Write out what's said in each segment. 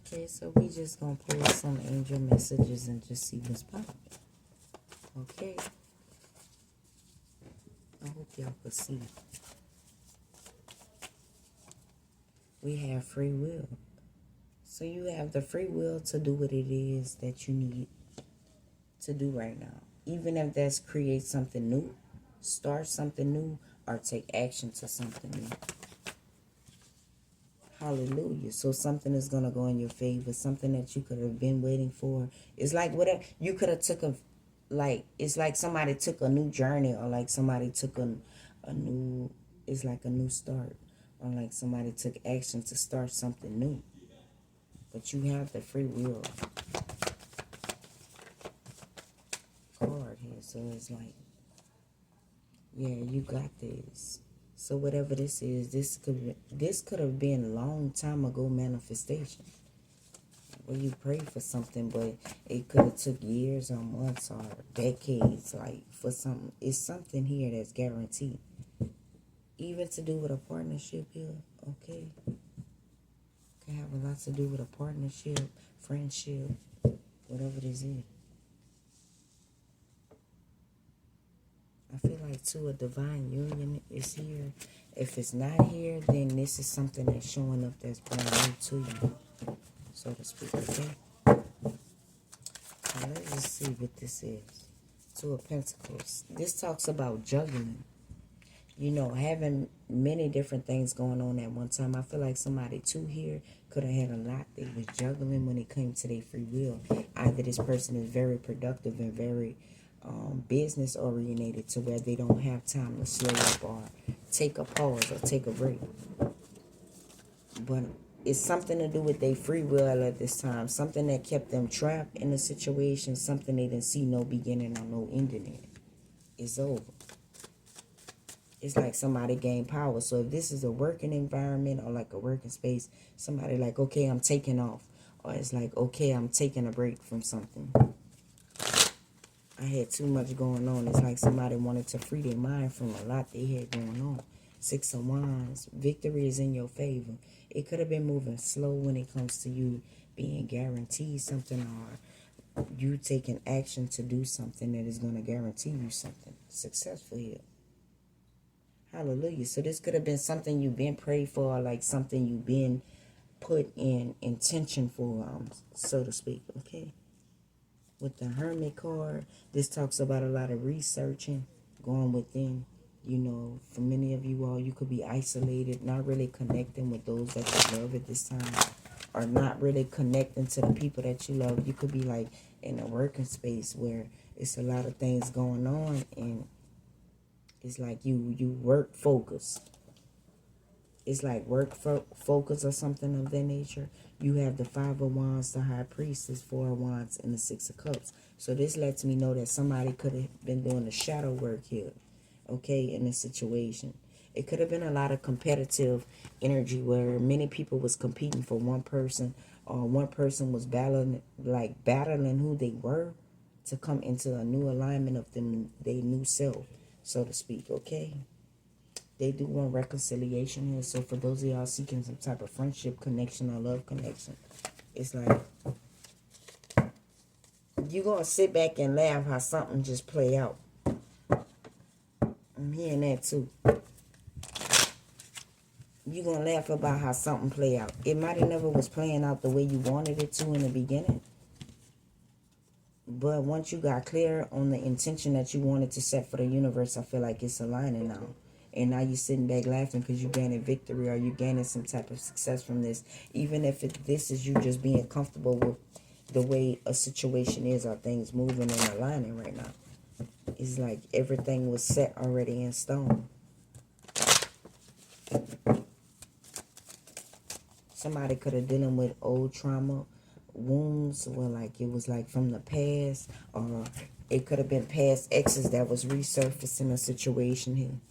Okay, so we just gonna pull some angel messages and just see what's popping. Okay. I hope y'all can see. We have free will. So you have the free will to do what it is that you need to do right now. Even if that's create something new, start something new, or take action to something new. Hallelujah. So something is going to go in your favor. Something that you could have been waiting for. It's like whatever. You could have took a, like, it's like somebody took a new journey, or like somebody took a new, it's like a new start. Or like somebody took action to start something new. But you have the free will card here. So it's like, yeah, you got this. So whatever this is, this could have been a long time ago manifestation. Where you prayed for something, but it could have took years or months or decades, like for something. It's something here that's guaranteed. Even to do with a partnership here, okay? Can have a lot to do with a partnership, friendship, whatever this is. I feel like too, a divine union is here. If it's not here, then this is something that's showing up that's brand new to you, so to speak, okay? Now let's just see what this is. Two of Pentacles. This talks about juggling. You know, having many different things going on at one time. I feel like somebody too here could have had a lot they was juggling when it came to their free will. Either this person is very productive and very business oriented to where they don't have time to slow up or take a pause or take a break. But it's something to do with their free will at this time. Something that kept them trapped in a situation. Something they didn't see no beginning or no ending in. It's over. It's like somebody gained power. So if this is a working environment or like a working space, somebody like, okay, I'm taking off. Or it's like, okay, I'm taking a break from something. I had too much going on. It's like somebody wanted to free their mind from a lot they had going on. Six of Wands. Victory is in your favor. It could have been moving slow when it comes to you being guaranteed something, or you taking action to do something that is going to guarantee you something successful here. Hallelujah. So this could have been something you've been prayed for, or like something you've been put in intention for, so to speak, okay? With the Hermit card, this talks about a lot of researching, going within. You know, for many of you all, you could be isolated, not really connecting with those that you love at this time, or not really connecting to the people that you love. You could be like in a working space where it's a lot of things going on, and it's like you work focus. It's like work focus or something of that nature. You have the Five of Wands, the High Priestess, Four of Wands, and the Six of Cups. So this lets me know that somebody could have been doing the shadow work here, okay, in this situation. It could have been a lot of competitive energy where many people was competing for one person, or one person was battling who they were to come into a new alignment of their new self, so to speak, okay? They do want reconciliation here. So for those of y'all seeking some type of friendship connection or love connection, it's like you're going to sit back and laugh how something just play out. I'm hearing that too. You're going to laugh about how something play out. It might have never was playing out the way you wanted it to in the beginning. But once you got clear on the intention that you wanted to set for the universe, I feel like it's aligning now. And now you're sitting back laughing because you're gaining victory, or you're gaining some type of success from this. Even if this is you just being comfortable with the way a situation is, or things moving and aligning right now. It's like everything was set already in stone. Somebody could have dealing with old trauma, wounds, where like it was like from the past, or it could have been past exes that was resurfacing a situation here.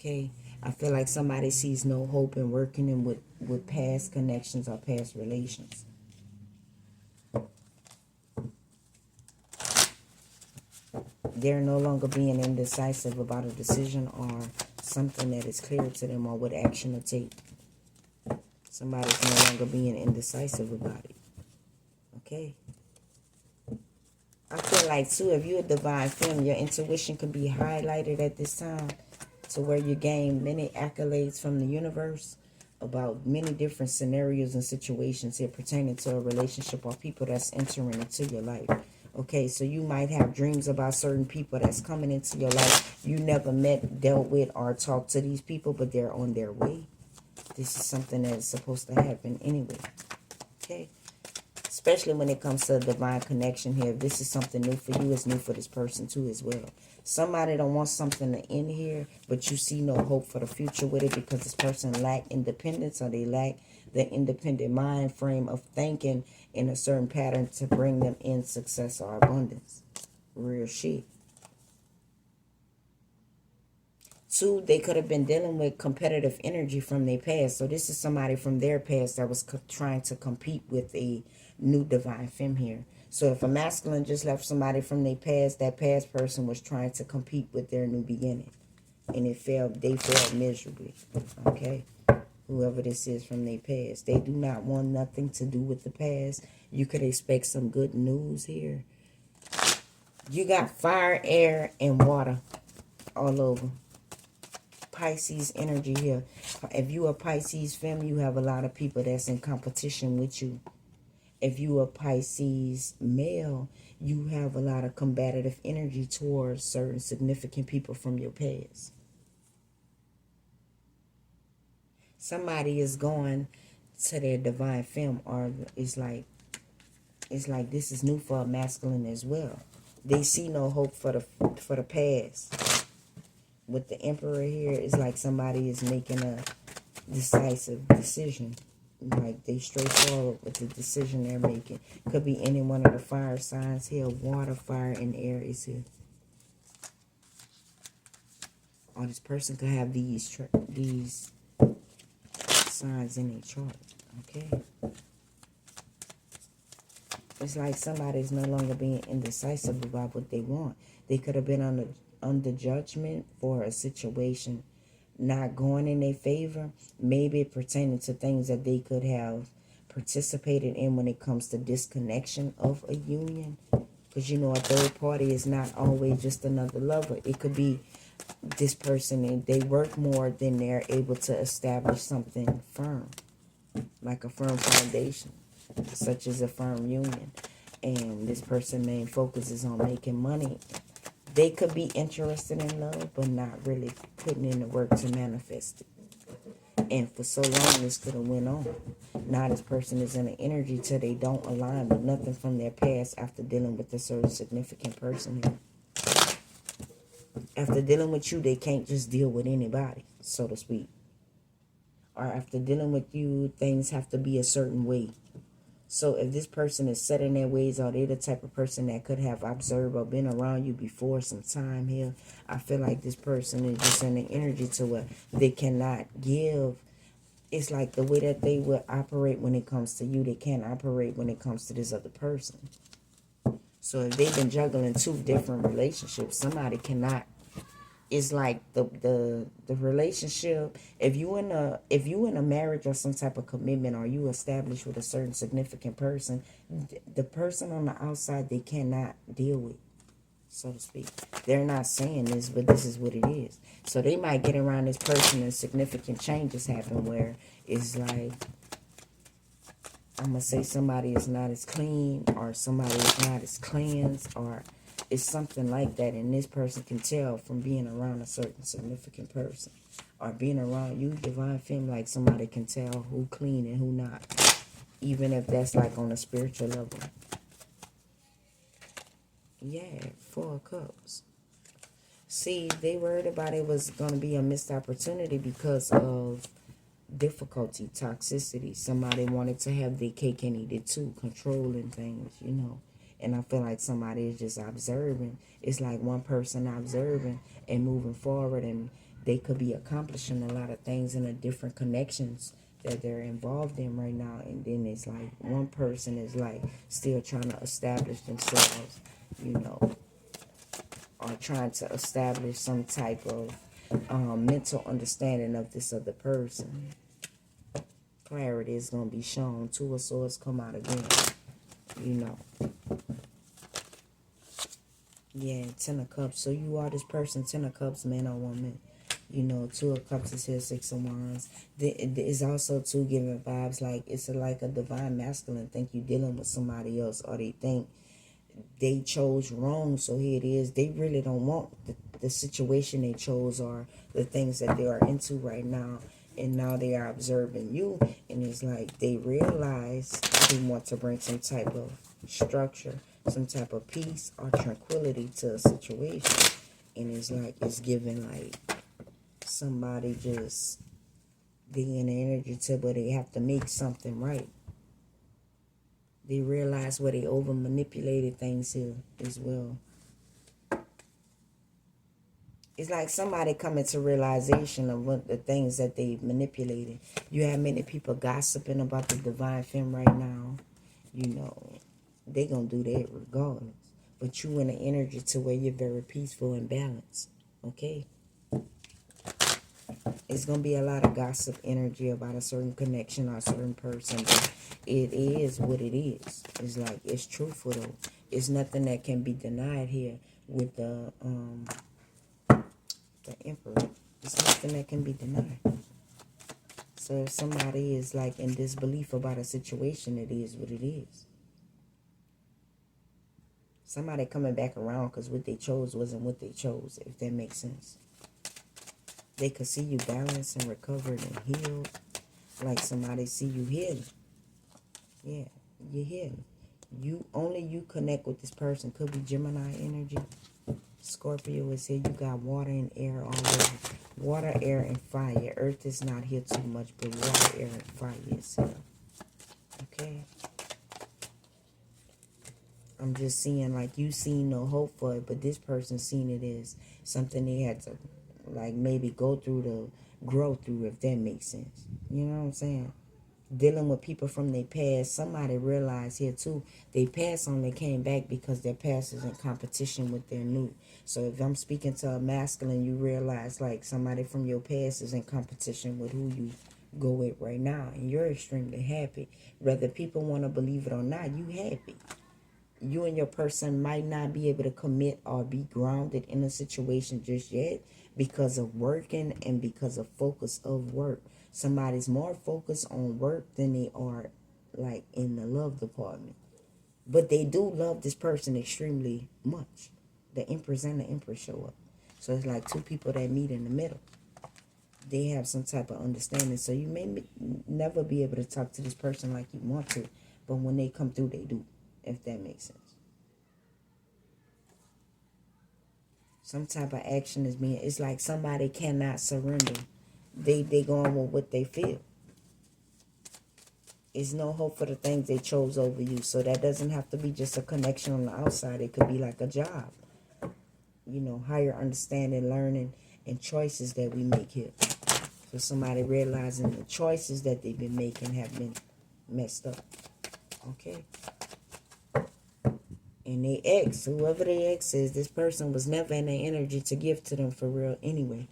Okay, I feel like somebody sees no hope in working in with past connections or past relations. They're no longer being indecisive about a decision or something that is clear to them, or what action to take. Somebody's no longer being indecisive about it. Okay. I feel like, too, if you're a divine femme, your intuition can be highlighted at this time to where you gain many accolades from the universe about many different scenarios and situations here pertaining to a relationship or people that's entering into your life. Okay, so you might have dreams about certain people that's coming into your life. You never met, dealt with, or talked to these people, but they're on their way. This is something that's supposed to happen anyway. Okay? Especially when it comes to a divine connection here. If this is something new for you, it's new for this person too as well. Somebody don't want something to end here, but you see no hope for the future with it because this person lack independence, or they lack the independent mind frame of thinking in a certain pattern to bring them in success or abundance. Real shit. Two, they could have been dealing with competitive energy from their past. So this is somebody from their past that was trying to compete with a new divine femme here. So if a masculine just left somebody from their past, that past person was trying to compete with their new beginning. And they failed miserably. Okay? Whoever this is from their past. They do not want nothing to do with the past. You could expect some good news here. You got fire, air, and water all over. Pisces energy here. If you are Pisces femme, you have a lot of people that's in competition with you. If you are Pisces male, you have a lot of combative energy towards certain significant people from your past. Somebody is going to their divine femme, or it's like this is new for a masculine as well. They see no hope for the past. With the Emperor here, it's like somebody is making a decisive decision. Like they straightforward with the decision they're making. Could be any one of the fire signs here. Water, fire, and air is here. Or this person could have these signs in their chart. Okay. It's like somebody's no longer being indecisive about what they want. They could have been under judgment for a situation not going in their favor, maybe pertaining to things that they could have participated in when it comes to disconnection of a union. Because, you know, a third party is not always just another lover. It could be this person, and they work more than they're able to establish something firm, like a firm foundation, such as a firm union. And this person main focus is on making money. They could be interested in love, but not really putting in the work to manifest it. And for so long, this could have went on. Now this person is in an energy till they don't align with nothing from their past after dealing with a certain significant person here. After dealing with you, they can't just deal with anybody, so to speak. Or after dealing with you, things have to be a certain way. So if this person is set in their ways, or they're the type of person that could have observed or been around you before some time here, I feel like this person is just in the energy to where they cannot give. It's like the way that they will operate when it comes to you, they can't operate when it comes to this other person. So if they've been juggling two different relationships, somebody cannot. It's like the relationship. If you in a marriage or some type of commitment, or you established with a certain significant person, the person on the outside they cannot deal with, so to speak. They're not saying this, but this is what it is. So they might get around this person and significant changes happen where it's like, I'm gonna say somebody is not as clean, or somebody is not as cleansed, or it's something like that, and this person can tell from being around a certain significant person, or being around you, divine femme, like somebody can tell who clean and who not, even if that's like on a spiritual level. Yeah, 4 of Cups. See, they worried about it was going to be a missed opportunity because of difficulty, toxicity. Somebody wanted to have their cake and eat it too, controlling things, you know. And I feel like somebody is just observing. It's like one person observing and moving forward, and they could be accomplishing a lot of things in the different connections that they're involved in right now. And then it's like one person is like still trying to establish themselves, you know, or trying to establish some type of mental understanding of this other person. Clarity is going to be shown. 2 of Swords come out again. you know. Yeah, 10 of Cups. So you are this person, 10 of Cups, man or woman. You know, 2 of Cups is here, 6 of Wands. It's also, too, giving vibes like it's like a divine masculine think you dealing with somebody else, or they think they chose wrong, so here it is. They really don't want the situation they chose or the things that they are into right now. And now they are observing you, and it's like they realize they want to bring some type of structure, some type of peace or tranquility to a situation. And it's like it's giving like somebody just being the energy to, but they have to make something right. They realize where they over manipulated things here as well. It's like somebody coming to realization of what the things that they manipulated. You have many people gossiping about the divine femme right now. You know, they gonna do that regardless. But you in the energy to where you're very peaceful and balanced. Okay? It's gonna be a lot of gossip energy about a certain connection or a certain person. But it is what it is. It's like it's truthful though. It's nothing that can be denied here with the Emperor. It's nothing that can be denied. So if somebody is like in disbelief about a situation, it is what it is. Somebody coming back around because what they chose wasn't what they chose, if that makes sense. They could see you balanced and recovered and healed. Like somebody see you healing. Yeah, you're healing. Only you connect with this person. Could be Gemini energy. Scorpio is here. You got water and air all over. Water, air, and fire. Earth is not here too much, but water, air, and fire is here. Okay? I'm just seeing like you seen no hope for it, but this person seen it as something they had to like maybe go through to grow through, if that makes sense. You know what I'm saying? Dealing with people from their past, somebody realized here too, they past only came back because their past is in competition with their new. So if I'm speaking to a masculine, you realize like somebody from your past is in competition with who you go with right now, and you're extremely happy. Whether people want to believe it or not, you happy. You and your person might not be able to commit or be grounded in a situation just yet because of working and because of focus of work. Somebody's more focused on work than they are like in the love department. But they do love this person extremely much. The Empress and the Empress show up. So it's like two people that meet in the middle. They have some type of understanding. So you may never be able to talk to this person like you want to. But when they come through, they do. If that makes sense. Some type of action is being, it's like somebody cannot surrender. They going with what they feel. It's no hope for the things they chose over you. So that doesn't have to be just a connection on the outside. It could be like a job. You know, higher understanding, learning, and choices that we make here. So somebody realizing the choices that they've been making have been messed up. Okay? And they ex, whoever they ex is, this person was never in their energy to give to them for real anyway.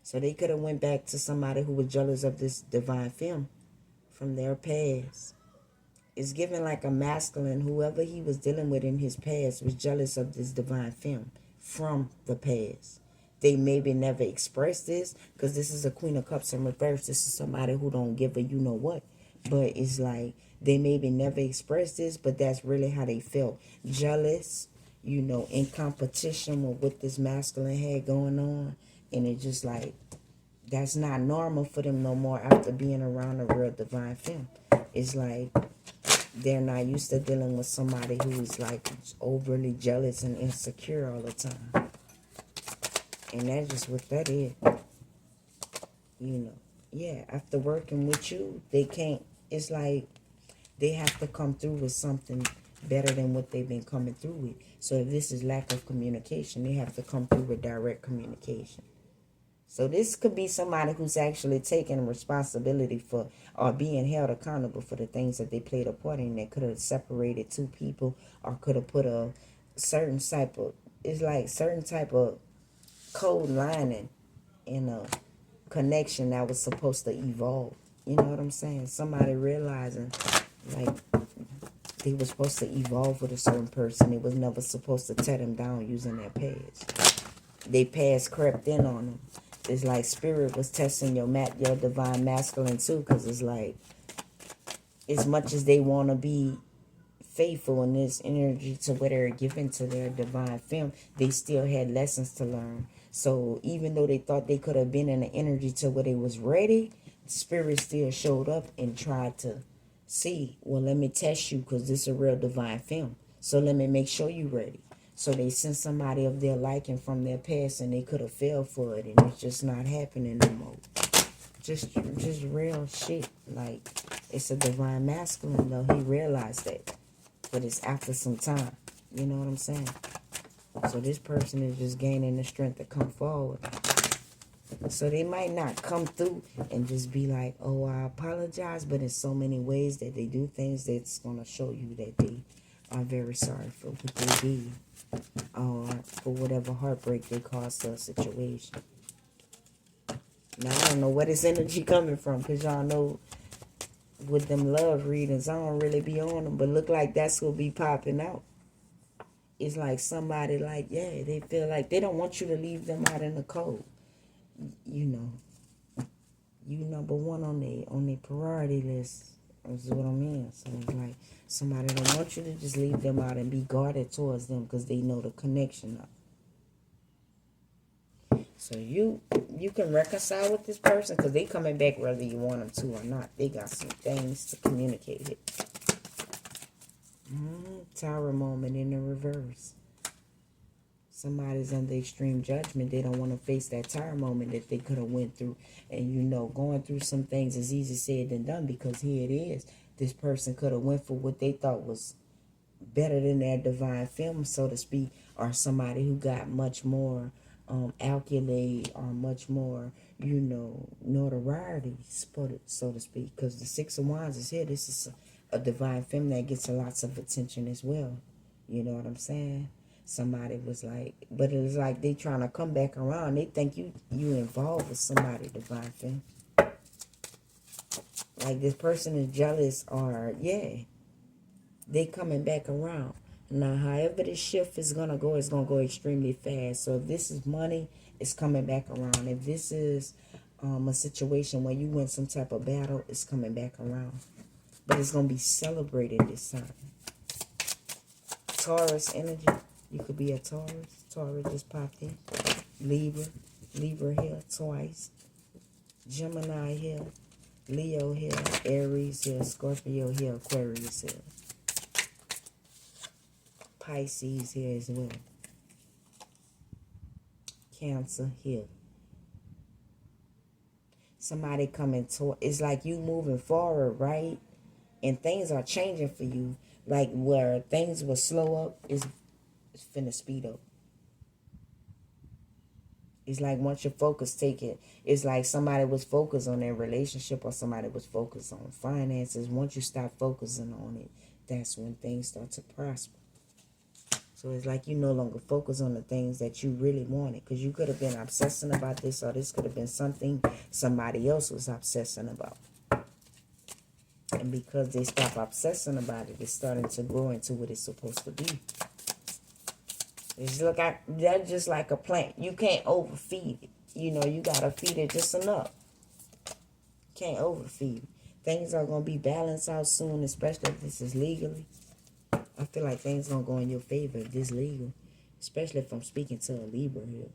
So they could have went back to somebody who was jealous of this divine femme from their past. It's given like a masculine, whoever he was dealing with in his past was jealous of this divine femme from the past. They maybe never expressed this because this is a Queen of Cups in reverse. This is somebody who don't give a you know what. But it's like they maybe never expressed this, but that's really how they felt. Jealous, you know, in competition with what this masculine had going on. And it's just like, that's not normal for them no more after being around a real divine femme. It's like they're not used to dealing with somebody who's like overly jealous and insecure all the time. And that's just what that is. You know. Yeah, after working with you, they can't, it's like they have to come through with something better than what they've been coming through with. So if this is lack of communication, they have to come through with direct communication. So this could be somebody who's actually taking responsibility for or being held accountable for the things that they played a part in that could have separated two people or could have put a certain type of, it's like certain type of code lining in a connection that was supposed to evolve. You know what I'm saying? Somebody realizing like They were supposed to evolve with a certain person. It was never supposed to tear them down using their past. They past crept in on them. It's like spirit was testing your divine masculine too, because it's like, as much as they want to be faithful in this energy to what they're giving to their divine femme, they still had lessons to learn. So even though they thought they could have been in the energy to where they was ready, spirit still showed up and tried to see, well, let me test you, because this is a real divine femme. So let me make sure you ready. So they sent somebody of their liking from their past, and they could have fell for it, and it's just not happening no more. Just real shit. Like, it's a divine masculine, though. He realized that. But it's after some time. You know what I'm saying? So this person is just gaining the strength to come forward. So they might not come through and just be like, oh, I apologize. But in so many ways that they do things that's going to show you that they are very sorry for what they did. Or for whatever heartbreak they caused to a situation. Now, I don't know where this energy coming from, because y'all know with them love readings, I don't really be on them, but look like that's what be popping out. It's like somebody like, yeah, they feel like they don't want you to leave them out in the cold. You know, you number one on their priority list is what I mean. So it's like somebody don't want you to just leave them out and be guarded towards them, because they know the connection up. So you can reconcile with this person, because they coming back whether you want them to or not. They got some things to communicate it. Tower moment in the reverse. Somebody's under extreme judgment. They don't want to face that tower moment that they could have went through. And you know, going through some things is easy said than done, because here it is. This person could have went for what they thought was better than their divine femme, so to speak, or somebody who got much more accolade, or much more, you know, notoriety, so to speak, because the Six of Wands is here. This is a divine femme that gets lots of attention as well. You know what I'm saying? Somebody was like, but it's like they trying to come back around. They think you involved with somebody, divine femme. Like, this person is jealous, or yeah, they coming back around. Now, however this shift is going to go, it's going to go extremely fast. So if this is money, it's coming back around. If this is a situation where you win some type of battle, it's coming back around. But it's going to be celebrated this time. Taurus energy. You could be a Taurus. Taurus just popped in. Libra. Libra here twice. Gemini here. Leo here. Aries here. Scorpio here. Aquarius here. Pisces here as well. Cancer here. Somebody coming to, it's like you moving forward, right? And things are changing for you. Like where things will slow up, it's finna speed up. It's like once your focus take it, it's like somebody was focused on their relationship, or somebody was focused on finances. Once you start focusing on it, that's when things start to prosper. So it's like you no longer focus on the things that you really wanted, because you could have been obsessing about this, or this could have been something somebody else was obsessing about. And because they stop obsessing about it, it's starting to grow into what it's supposed to be. It's look like that's just like a plant. You can't overfeed it. You know, you gotta feed it just enough. Can't overfeed it. Things are gonna be balanced out soon, especially if this is legally. I feel like things gonna go in your favor if this legal. Especially if I'm speaking to a Libra here.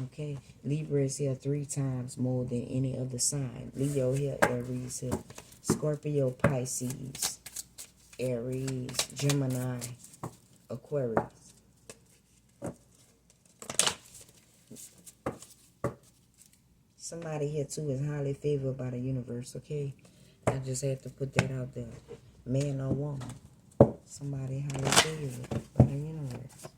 Okay? Libra is here 3 times more than any other sign. Leo here, Aries here. Scorpio, Pisces, Aries, Gemini, Aquarius. Somebody here too is highly favored by the universe, okay? I just had to put that out there. Man or woman. Somebody highly favored by the universe.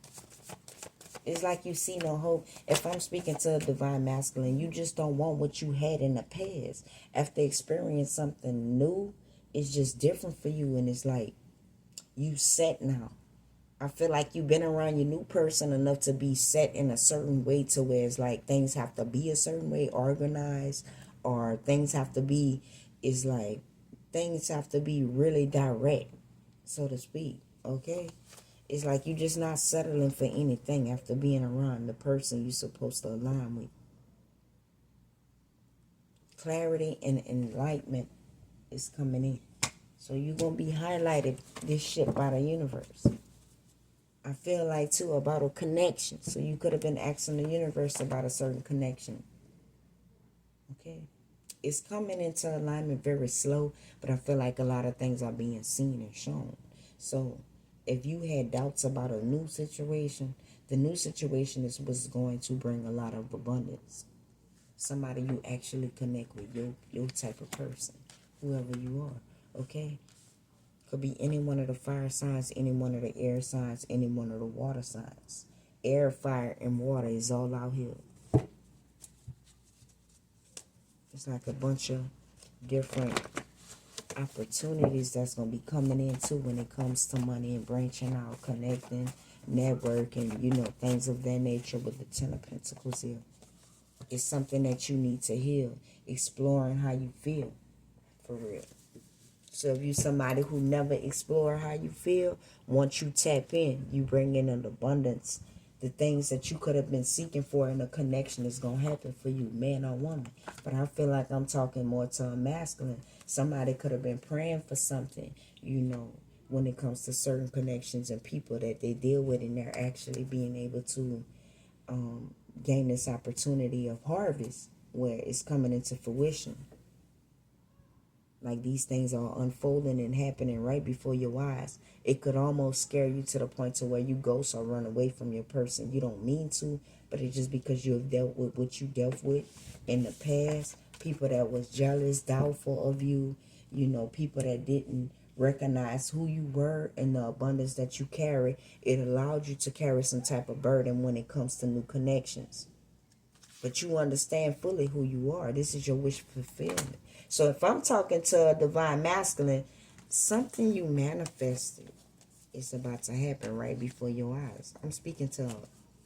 It's like you see no hope. If I'm speaking to a divine masculine, you just don't want what you had in the past. After experiencing something new, it's just different for you. And it's like, you set now. I feel like you've been around your new person enough to be set in a certain way, to where it's like things have to be a certain way, organized, or things have to be, it's like things have to be really direct. so to speak. Okay? It's like you're just not settling for anything after being around the person you're supposed to align with. Clarity and enlightenment is coming in. So you're going to be highlighted this shit by the universe. I feel like, too, about a connection. So you could have been asking the universe about a certain connection. Okay? It's coming into alignment very slow, but I feel like a lot of things are being seen and shown. So if you had doubts about a new situation, the new situation is what's going to bring a lot of abundance. Somebody you actually connect with, your type of person, whoever you are, okay? Could be any one of the fire signs, any one of the air signs, any one of the water signs. Air, fire, and water is all out here. It's like a bunch of different opportunities that's going to be coming in too when it comes to money and branching out, connecting, networking, things of that nature with the Ten of Pentacles here. It's something that you need to heal, exploring how you feel, for real. So if you're somebody who never explore how you feel, once you tap in, you bring in an abundance. The things that you could have been seeking for in a connection is going to happen for you, man or woman. But I feel like I'm talking more to a masculine. Somebody could have been praying for something, when it comes to certain connections and people that they deal with, and they're actually being able to gain this opportunity of harvest where it's coming into fruition. Like these things are unfolding and happening right before your eyes. It could almost scare you to the point to where you ghost or run away from your person. You don't mean to, but it's just because you have dealt with what you dealt with in the past. People that was jealous, doubtful of you, people that didn't recognize who you were and the abundance that you carry. It allowed you to carry some type of burden when it comes to new connections. But you understand fully who you are. This is your wish fulfillment. So if I'm talking to a divine masculine, something you manifested is about to happen right before your eyes. I'm speaking to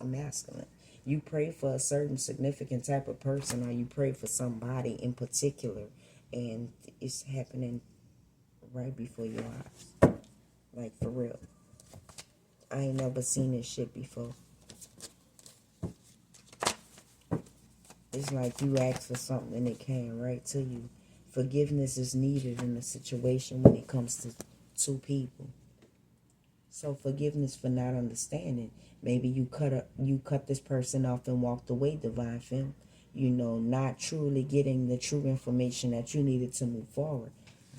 a masculine. You pray for a certain significant type of person, or you pray for somebody in particular, and it's happening right before your eyes. Like, for real. I ain't never seen this shit before. It's like you asked for something and it came right to you. Forgiveness is needed in a situation when it comes to two people. So forgiveness for not understanding. Maybe you cut this person off and walked away, divine femme. Not truly getting the true information that you needed to move forward.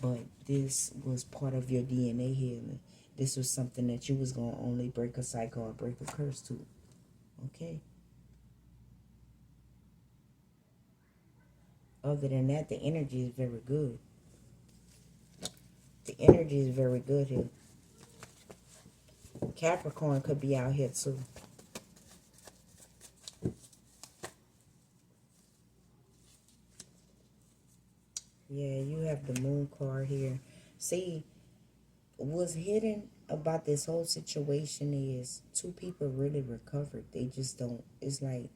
But this was part of your DNA healing. This was something that you was going to only break a cycle or break a curse to. Okay? Other than that, the energy is very good. The energy is very good here. Capricorn could be out here too. Yeah, you have the moon card here. See, what's hidden about this whole situation is two people really recovered. They just don't. It's like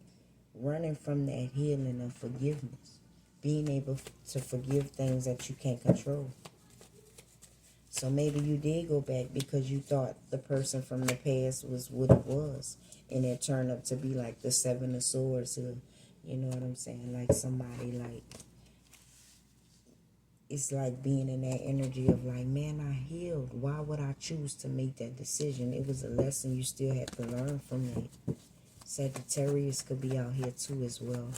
running from that healing of forgiveness. Being able to forgive things that you can't control. So maybe you did go back because you thought the person from the past was what it was. And it turned up to be like the Seven of Swords. Or, you know what I'm saying? Like somebody like... It's like being in that energy of like, man, I healed. Why would I choose to make that decision? It was a lesson you still had to learn from it. Sagittarius could be out here too as well.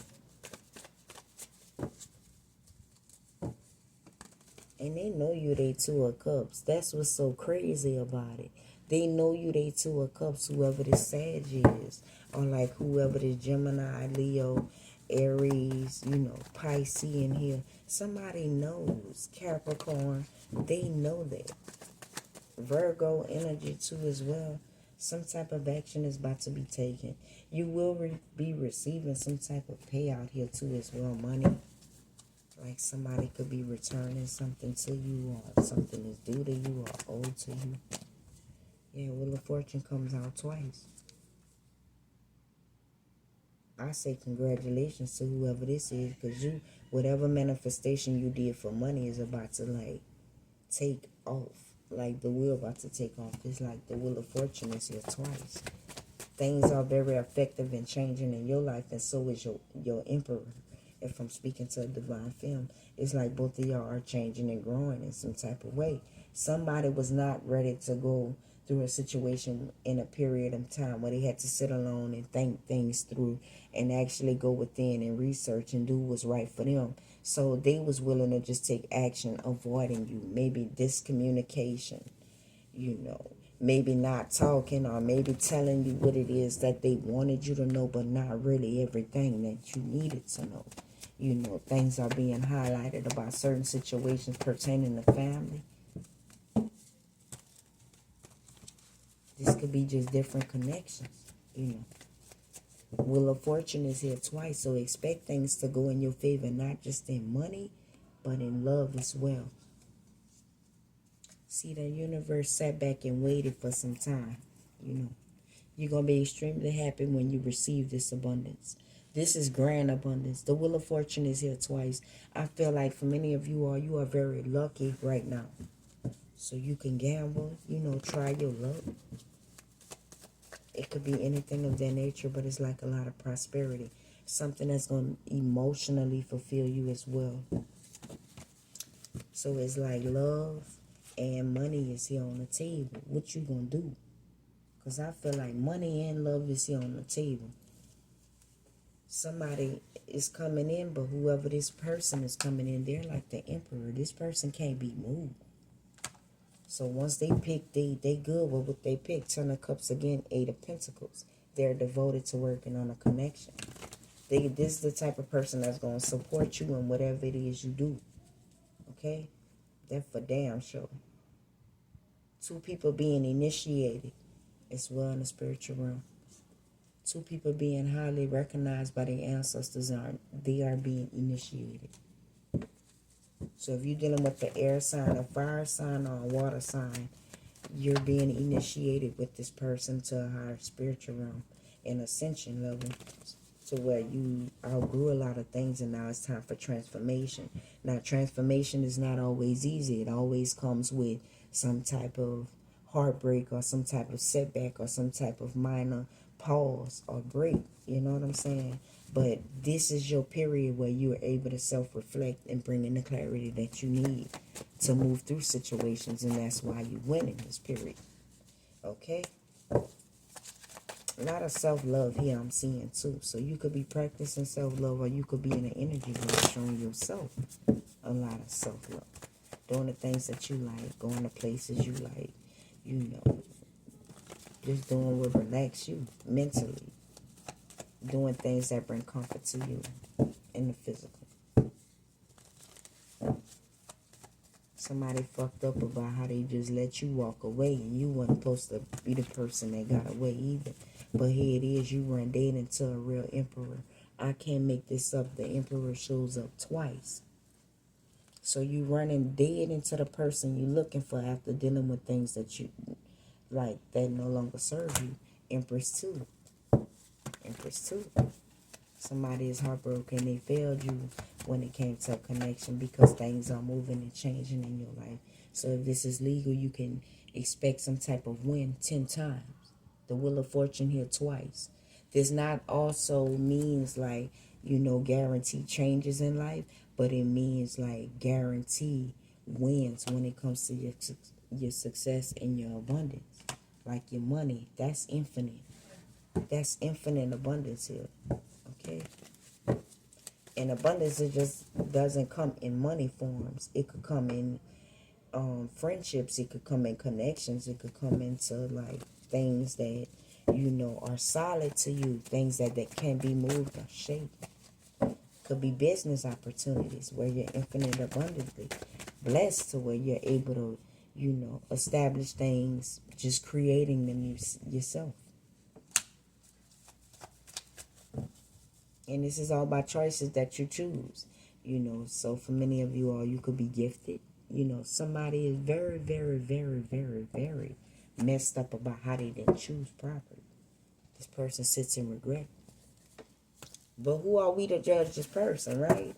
And they know you, they Two of Cups. That's what's so crazy about it. They know you, they Two of Cups, whoever this Sag is. Or like whoever this Gemini, Leo, Aries, Pisces in here. Somebody knows. Capricorn, they know that. Virgo energy too as well. Some type of action is about to be taken. You will be receiving some type of payout here too as well. Money. Like somebody could be returning something to you, or something is due to you or owed to you. Yeah, Wheel of Fortune comes out twice. I say congratulations to whoever this is, because whatever manifestation you did for money is about to like take off. like the wheel about to take off. It's like the wheel of fortune is here twice. Things are very effective in changing in your life, and so is your emperor. If I'm speaking to a divine film, it's like both of y'all are changing and growing in some type of way. Somebody was not ready to go through a situation in a period of time where they had to sit alone and think things through and actually go within and research and do what's right for them. So they was willing to just take action, avoiding you. Maybe discommunication, maybe not talking, or maybe telling you what it is that they wanted you to know, but not really everything that you needed to know. Things are being highlighted about certain situations pertaining to family. This could be just different connections. Wheel of Fortune is here twice, so expect things to go in your favor, not just in money, but in love as well. See, the universe sat back and waited for some time. You're going to be extremely happy when you receive this abundance. This is grand abundance. The Wheel of Fortune is here twice. I feel like for many of you all, you are very lucky right now. So you can gamble, try your luck. It could be anything of that nature, but it's like a lot of prosperity. Something that's going to emotionally fulfill you as well. So it's like love and money is here on the table. What you going to do? Because I feel like money and love is here on the table. Somebody is coming in, but whoever this person is coming in, they're like the emperor. This person can't be moved. So once they pick, they good with what they pick. 10 of Cups again, 8 of Pentacles. They're devoted to working on a connection. This is the type of person that's going to support you in whatever it is you do. Okay? That's for damn sure. 2 people being initiated as well in the spiritual realm. 2 people being highly recognized by their ancestors, they are being initiated. So if you're dealing with the air sign, a fire sign, or a water sign, you're being initiated with this person to a higher spiritual realm and ascension level, to where you outgrew a lot of things and now it's time for transformation. Now, transformation is not always easy. It always comes with some type of heartbreak or some type of setback or some type of minor pause or break. You know what I'm saying? But this is your period where you are able to self-reflect and bring in the clarity that you need to move through situations, and that's why you win in this period. Okay? A lot of self-love here I'm seeing too. So you could be practicing self-love, or you could be in an energy where showing yourself a lot of self-love. Doing the things that you like, going to places you like, just doing what relax you mentally. Doing things that bring comfort to you in the physical. Somebody fucked up about how they just let you walk away, and you weren't supposed to be the person that got away either. But here it is, you run dead into a real emperor. I can't make this up. The emperor shows up twice. So you running dead into the person you're looking for after dealing with things that you like that no longer serve you. Empress 2. Empress 2. Somebody is heartbroken. They failed you when it came to a connection because things are moving and changing in your life. So if this is legal, you can expect some type of win 10 times. The Wheel of Fortune here twice. This not also means like, guaranteed changes in life, but it means like guarantee wins when it comes to your success and your abundance. Like your money, that's infinite. That's infinite abundance here. Okay? And abundance, it just doesn't come in money forms. It could come in friendships. It could come in connections. It could come into like things that are solid to you. Things that can't be moved or shaken. Could be business opportunities where you're infinite abundantly blessed to where you're able to, establish things, just creating them yourself. And this is all by choices that you choose, So for many of you all, you could be gifted. Somebody is very, very, very, very, very messed up about how they didn't choose properly. This person sits in regret. But who are we to judge this person, right?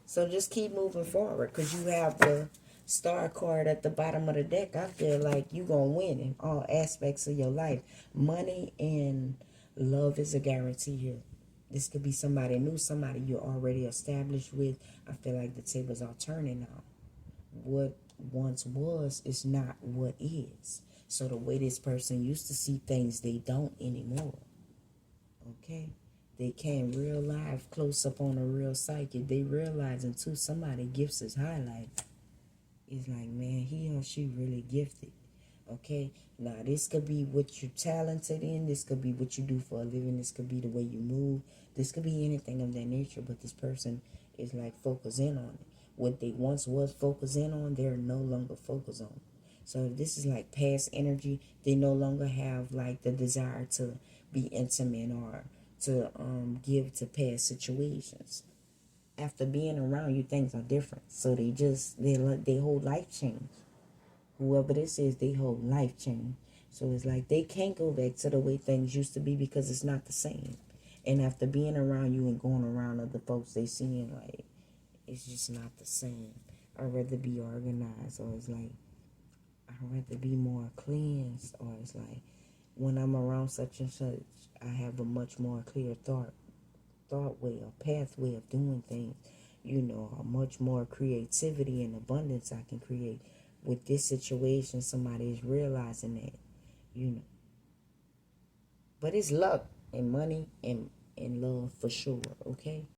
So just keep moving forward, because you have the star card at the bottom of the deck, I feel like you gonna win in all aspects of your life. Money and love is a guarantee here. This could be somebody new, somebody you're already established with. I feel like the tables are turning now. What once was is not what is. So the way this person used to see things, they don't anymore. Okay? They came real live, close up on a real psychic. They realizing too, somebody gifts is highlighted. It's like, man, he or she really gifted. Okay? Now, this could be what you're talented in. This could be what you do for a living. This could be the way you move. This could be anything of that nature. But this person is like focusing on it. What they once was focusing on, they're no longer focused on. So if this is like past energy, they no longer have like the desire to be intimate or to give to past situations. After being around you, things are different. So they whole life change. Whoever this is, they whole life change. So it's like they can't go back to the way things used to be because it's not the same. And after being around you and going around other folks, they seeing like it's just not the same. I'd rather be organized, or it's like I'd rather be more cleansed, or it's like when I'm around such and such, I have a much more clear thought way or pathway of doing things. You know, a much more creativity and abundance I can create. With this situation, somebody is realizing that, you know. But it's luck and money and love for sure, okay?